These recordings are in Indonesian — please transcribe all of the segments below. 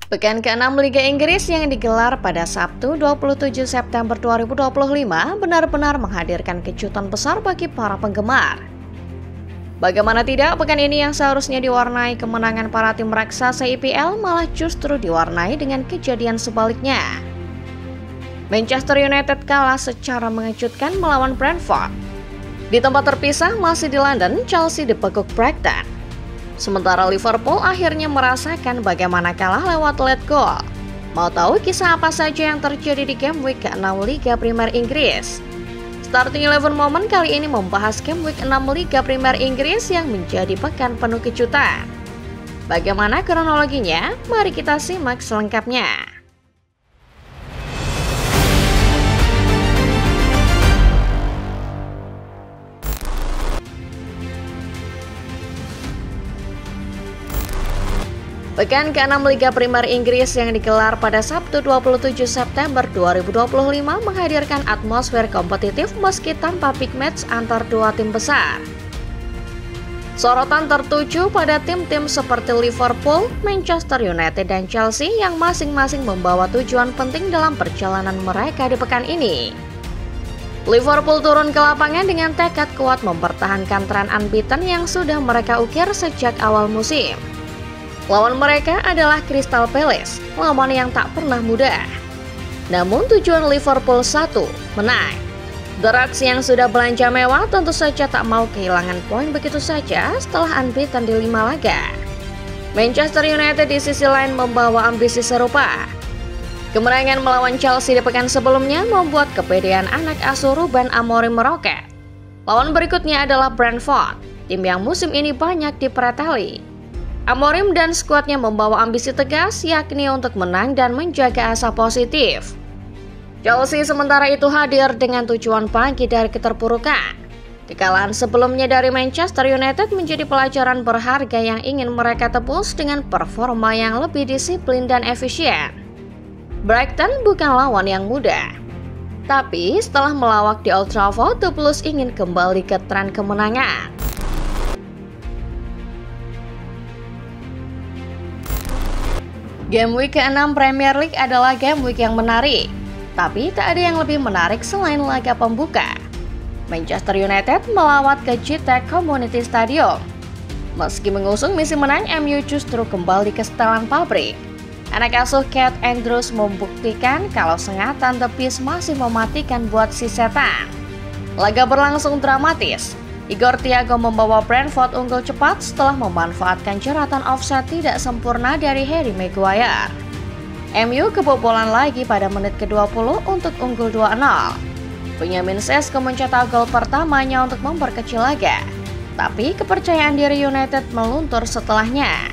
Pekan ke-6 Liga Inggris yang digelar pada Sabtu 27 September 2025 benar-benar menghadirkan kejutan besar bagi para penggemar. Bagaimana tidak, pekan ini yang seharusnya diwarnai kemenangan para tim raksasa IPL malah justru diwarnai dengan kejadian sebaliknya. Manchester United kalah secara mengejutkan melawan Brentford. Di tempat terpisah masih di London, Chelsea dipekuk Brighton. Sementara Liverpool akhirnya merasakan bagaimana kalah lewat late goal. Mau tahu kisah apa saja yang terjadi di game week ke-6 Liga Premier Inggris? Starting 11 Moment kali ini membahas game week 6 Liga Premier Inggris yang menjadi pekan penuh kejutan. Bagaimana kronologinya? Mari kita simak selengkapnya. Pekan ke-6 Liga Premier Inggris yang digelar pada Sabtu 27 September 2025 menghadirkan atmosfer kompetitif meski tanpa big match antar dua tim besar. Sorotan tertuju pada tim-tim seperti Liverpool, Manchester United, dan Chelsea yang masing-masing membawa tujuan penting dalam perjalanan mereka di pekan ini. Liverpool turun ke lapangan dengan tekad kuat mempertahankan tren unbeaten yang sudah mereka ukir sejak awal musim. Lawan mereka adalah Crystal Palace, lawan yang tak pernah mudah. Namun tujuan Liverpool satu, menang. The Reds yang sudah belanja mewah tentu saja tak mau kehilangan poin begitu saja setelah unbeaten di 5 laga. Manchester United di sisi lain membawa ambisi serupa. Kemenangan melawan Chelsea di pekan sebelumnya membuat kepedean anak asuh Ruben Amorim meroket. Lawan berikutnya adalah Brentford, tim yang musim ini banyak dipreteli. Amorim dan skuadnya membawa ambisi tegas yakni untuk menang dan menjaga asa positif. Chelsea sementara itu hadir dengan tujuan bangkit dari keterpurukan. Kekalahan sebelumnya dari Manchester United menjadi pelajaran berharga yang ingin mereka tebus dengan performa yang lebih disiplin dan efisien. Brighton bukan lawan yang mudah. Tapi setelah melawak di Old Trafford, The Blues ingin kembali ke tren kemenangan. Game week ke-6 Premier League adalah game week yang menarik, tapi tak ada yang lebih menarik selain laga pembuka. Manchester United melawat ke Gtech Community Stadium. Meski mengusung misi menang, MU justru kembali ke setelan pabrik. Anak asuh Kate Andrews membuktikan kalau sengatan The Beast masih mematikan buat si setan. Laga berlangsung dramatis. Igor Thiago membawa Brentford unggul cepat setelah memanfaatkan jeratan offside tidak sempurna dari Harry Maguire. MU kebobolan lagi pada menit ke-20 untuk unggul 2-0. Benjamin Sesko mencetak gol pertamanya untuk memperkecil laga, tapi kepercayaan diri United meluntur setelahnya.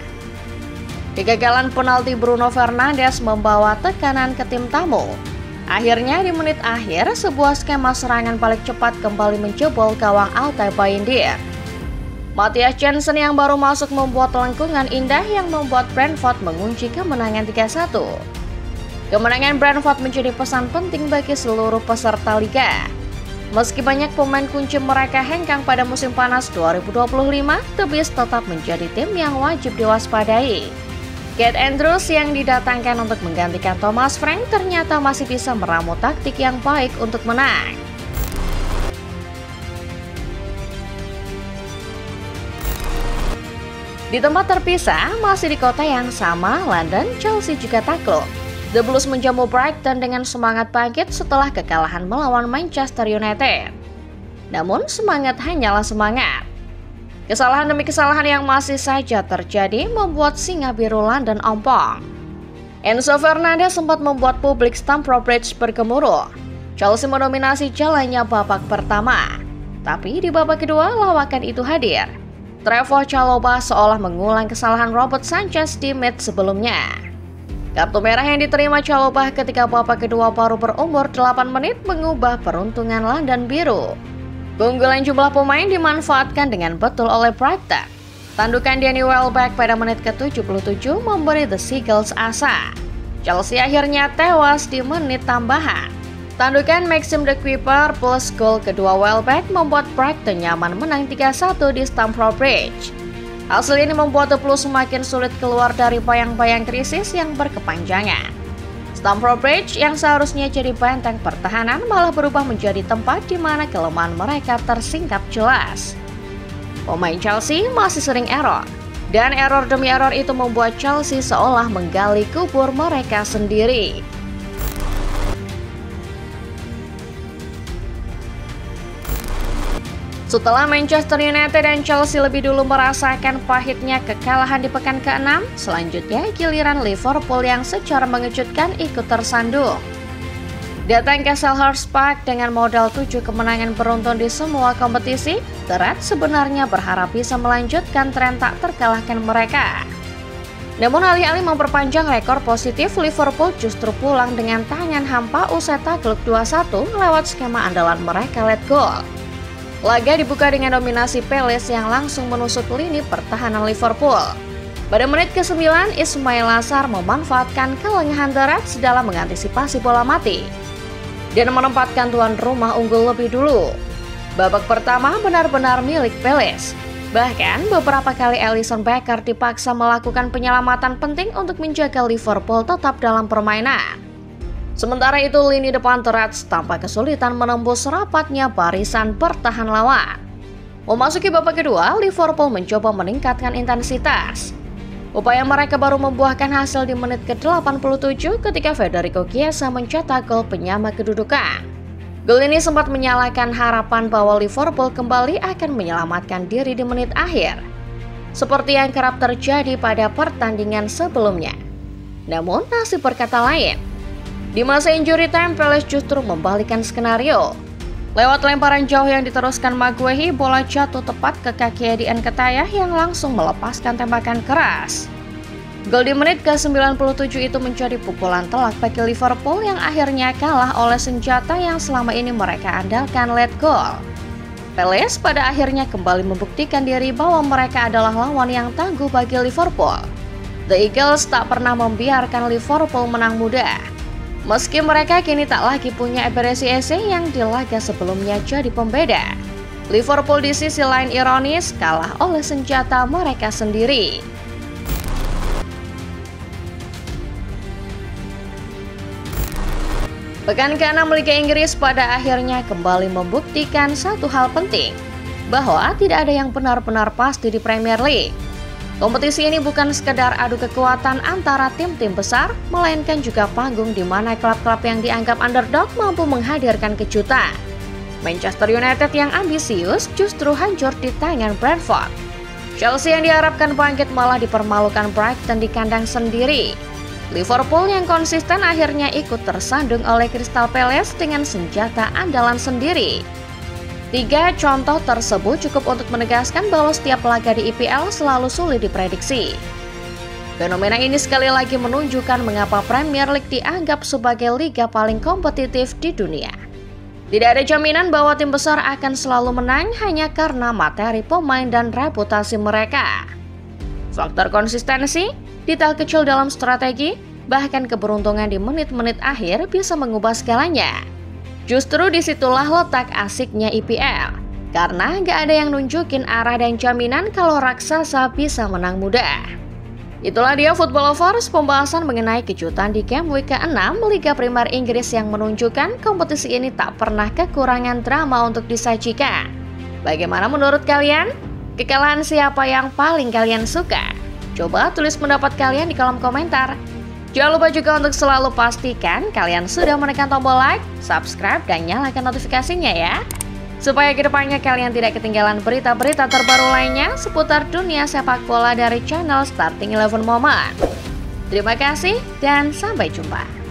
Kegagalan penalti Bruno Fernandes membawa tekanan ke tim tamu. Akhirnya di menit akhir, sebuah skema serangan balik cepat kembali menjebol gawang Altay Bayindir. Matthias Jensen yang baru masuk membuat lengkungan indah yang membuat Brentford mengunci kemenangan 3-1. Kemenangan Brentford menjadi pesan penting bagi seluruh peserta liga. Meski banyak pemain kunci mereka hengkang pada musim panas 2025, The Beast tetap menjadi tim yang wajib diwaspadai. Kate Andrews yang didatangkan untuk menggantikan Thomas Frank ternyata masih bisa meramu taktik yang baik untuk menang. Di tempat terpisah, masih di kota yang sama, London, Chelsea juga takluk. The Blues menjamu Brighton dengan semangat bangkit setelah kekalahan melawan Manchester United. Namun semangat hanyalah semangat. Kesalahan demi kesalahan yang masih saja terjadi membuat singa biru London ompong. Enzo Fernandez sempat membuat publik Stamford Bridge bergemuruh. Chelsea mendominasi jalannya babak pertama, tapi di babak kedua lawakan itu hadir. Trevoh Chalobah seolah mengulang kesalahan Robert Sanchez di match sebelumnya. Kartu merah yang diterima Chalobah ketika babak kedua baru berumur 8 menit mengubah peruntungan London biru. Keunggulan jumlah pemain dimanfaatkan dengan betul oleh Brighton. Tandukan Danny Welbeck pada menit ke-77 memberi The Seagulls asa. Chelsea akhirnya tewas di menit tambahan. Tandukan Maxim the Keeper plus gol kedua Welbeck membuat Brighton nyaman menang 3-1 di Stamford Bridge. Hasil ini membuat The Blues semakin sulit keluar dari bayang-bayang krisis yang berkepanjangan. Stamford Bridge yang seharusnya jadi benteng pertahanan malah berubah menjadi tempat di mana kelemahan mereka tersingkap jelas. Pemain Chelsea masih sering error, dan error demi error itu membuat Chelsea seolah menggali kubur mereka sendiri. Setelah Manchester United dan Chelsea lebih dulu merasakan pahitnya kekalahan di pekan ke-6, selanjutnya giliran Liverpool yang secara mengejutkan ikut tersandung. Datang ke Selhurst Park dengan modal 7 kemenangan beruntun di semua kompetisi, The Reds sebenarnya berharap bisa melanjutkan tren tak terkalahkan mereka. Namun alih-alih memperpanjang rekor positif, Liverpool justru pulang dengan tangan hampa usai takluk 2-1 lewat skema andalan mereka Let Goal. Laga dibuka dengan dominasi Palace yang langsung menusuk lini pertahanan Liverpool. Pada menit ke-9, Ismail Assar memanfaatkan kelengahan The Reds dalam mengantisipasi bola mati dan menempatkan tuan rumah unggul lebih dulu. Babak pertama benar-benar milik Palace. Bahkan beberapa kali Alisson Becker dipaksa melakukan penyelamatan penting untuk menjaga Liverpool tetap dalam permainan. Sementara itu, lini depan The Reds tampak kesulitan menembus rapatnya barisan bertahan lawan. Memasuki babak kedua, Liverpool mencoba meningkatkan intensitas. Upaya mereka baru membuahkan hasil di menit ke-87 ketika Federico Chiesa mencetak gol penyama kedudukan. Gol ini sempat menyalakan harapan bahwa Liverpool kembali akan menyelamatkan diri di menit akhir, seperti yang kerap terjadi pada pertandingan sebelumnya. Namun, nasib berkata lain. Di masa injury time, Palace justru membalikkan skenario. Lewat lemparan jauh yang diteruskan Maguire, bola jatuh tepat ke kaki Eddie Nketiah yang langsung melepaskan tembakan keras. Gol di menit ke-97 itu menjadi pukulan telak bagi Liverpool yang akhirnya kalah oleh senjata yang selama ini mereka andalkan, Let Goal. Palace pada akhirnya kembali membuktikan diri bahwa mereka adalah lawan yang tangguh bagi Liverpool. The Eagles tak pernah membiarkan Liverpool menang mudah. Meski mereka kini tak lagi punya Eberechi Eze yang di laga sebelumnya jadi pembeda, Liverpool di sisi lain ironis kalah oleh senjata mereka sendiri. Pekan ke-6 Liga Inggris pada akhirnya kembali membuktikan satu hal penting, bahwa tidak ada yang benar-benar pasti di Premier League. Kompetisi ini bukan sekedar adu kekuatan antara tim-tim besar, melainkan juga panggung di mana klub-klub yang dianggap underdog mampu menghadirkan kejutan. Manchester United yang ambisius justru hancur di tangan Brentford. Chelsea yang diharapkan bangkit malah dipermalukan Brighton di kandang sendiri. Liverpool yang konsisten akhirnya ikut tersandung oleh Crystal Palace dengan senjata andalan sendiri. 3 contoh tersebut cukup untuk menegaskan bahwa setiap laga di IPL selalu sulit diprediksi. Fenomena ini sekali lagi menunjukkan mengapa Premier League dianggap sebagai liga paling kompetitif di dunia. Tidak ada jaminan bahwa tim besar akan selalu menang hanya karena materi pemain dan reputasi mereka. Faktor konsistensi, detail kecil dalam strategi, bahkan keberuntungan di menit-menit akhir bisa mengubah segalanya. Justru disitulah letak asiknya IPL, karena nggak ada yang nunjukin arah dan jaminan kalau raksasa bisa menang mudah. Itulah dia Football Lovers, pembahasan mengenai kejutan di game week ke-6 Liga Primer Inggris yang menunjukkan kompetisi ini tak pernah kekurangan drama untuk disajikan. Bagaimana menurut kalian? Kekalahan siapa yang paling kalian suka? Coba tulis pendapat kalian di kolom komentar. Jangan lupa juga untuk selalu pastikan kalian sudah menekan tombol like, subscribe, dan nyalakan notifikasinya ya. Supaya kedepannya kalian tidak ketinggalan berita-berita terbaru lainnya seputar dunia sepak bola dari channel Starting 11 Moment. Terima kasih dan sampai jumpa.